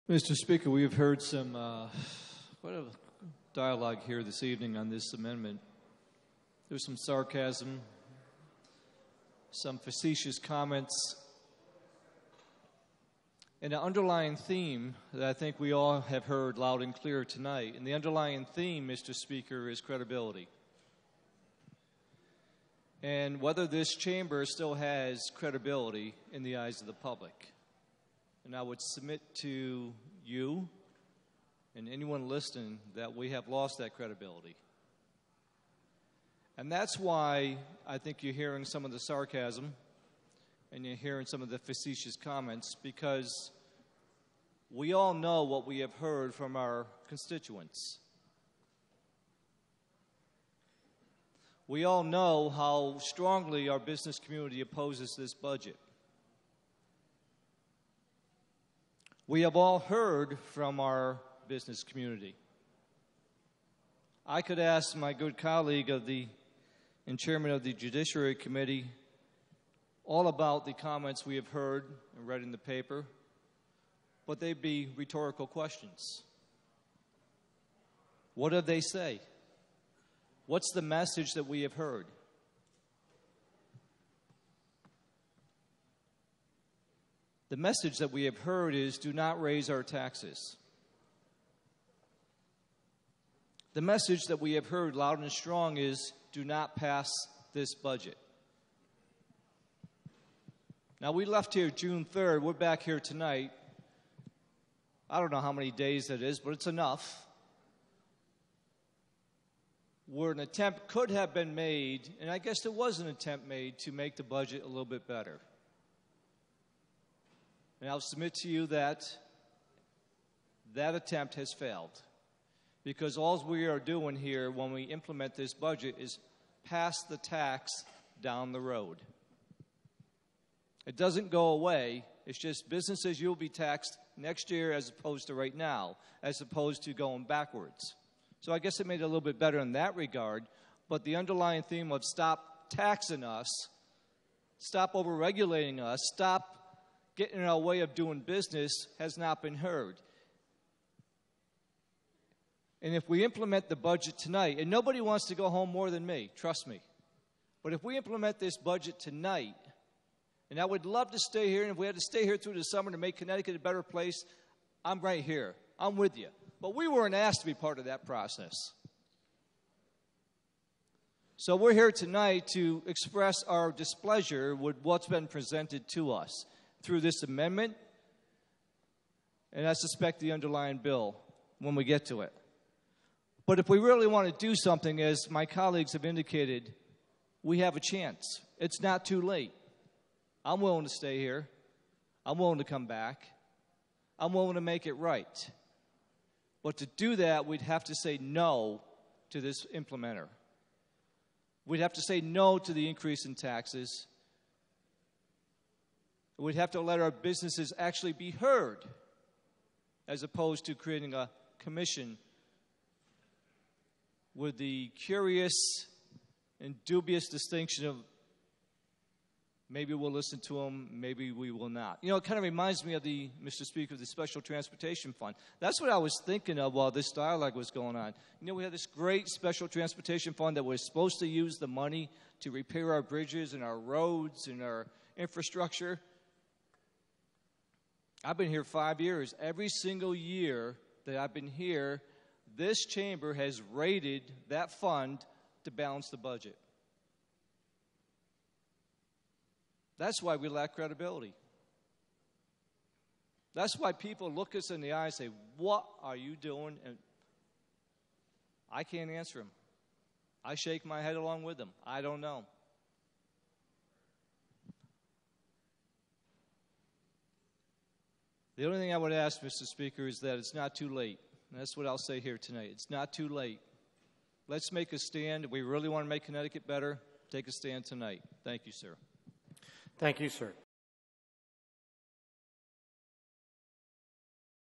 Mr. Speaker, we have heard some quite a dialogue here this evening on this amendment. There's some sarcasm, some facetious comments, and an underlying theme that I think we all have heard loud and clear tonight. And the underlying theme, Mr. Speaker, is credibility. And whether this chamber still has credibility in the eyes of the public. And I would submit to you and anyone listening that we have lost that credibility. And that's why I think you're hearing some of the sarcasm and you're hearing some of the facetious comments, because we all know what we have heard from our constituents. We all know how strongly our business community opposes this budget. We have all heard from our business community. I could ask my good colleague and chairman of the Judiciary Committee all about the comments we have heard and read in the paper, but they'd be rhetorical questions. What do they say? What's the message that we have heard? The message that we have heard is, do not raise our taxes. The message that we have heard loud and strong is, do not pass this budget. Now, we left here June 3rd. We're back here tonight. I don't know how many days that is, but it's enough. Where an attempt could have been made, and I guess there was an attempt made to make the budget a little bit better. And I'll submit to you that that attempt has failed, because all we are doing here when we implement this budget is pass the tax down the road. It doesn't go away. It's just businesses you'll be taxed next year as opposed to right now, as opposed to going backwards. So I guess it made it a little bit better in that regard, but the underlying theme of stop taxing us, stop overregulating us, stop getting in our way of doing business has not been heard. And if we implement the budget tonight, and nobody wants to go home more than me, trust me, but if we implement this budget tonight, and I would love to stay here, and if we had to stay here through the summer to make Connecticut a better place, I'm right here. I'm with you. But we weren't asked to be part of that process. So we're here tonight to express our displeasure with what's been presented to us through this amendment, and I suspect the underlying bill when we get to it. But if we really want to do something, as my colleagues have indicated, we have a chance. It's not too late. I'm willing to stay here. I'm willing to come back. I'm willing to make it right. But to do that, we'd have to say no to this implementer. We'd have to say no to the increase in taxes. We'd have to let our businesses actually be heard, as opposed to creating a commission with the curious and dubious distinction of maybe we'll listen to them, maybe we will not. You know, it kind of reminds me of Mr. Speaker, the Special Transportation Fund. That's what I was thinking of while this dialogue was going on. You know, we had this great Special Transportation Fund that was supposed to use the money to repair our bridges and our roads and our infrastructure. I've been here 5 years. Every single year that I've been here, this chamber has raided that fund to balance the budget. That's why we lack credibility. That's why people look us in the eye and say, what are you doing? And I can't answer them. I shake my head along with them. I don't know. The only thing I would ask, Mr. Speaker, is that it's not too late. And that's what I'll say here tonight. It's not too late. Let's make a stand. If we really want to make Connecticut better, take a stand tonight. Thank you, sir. Thank you, sir.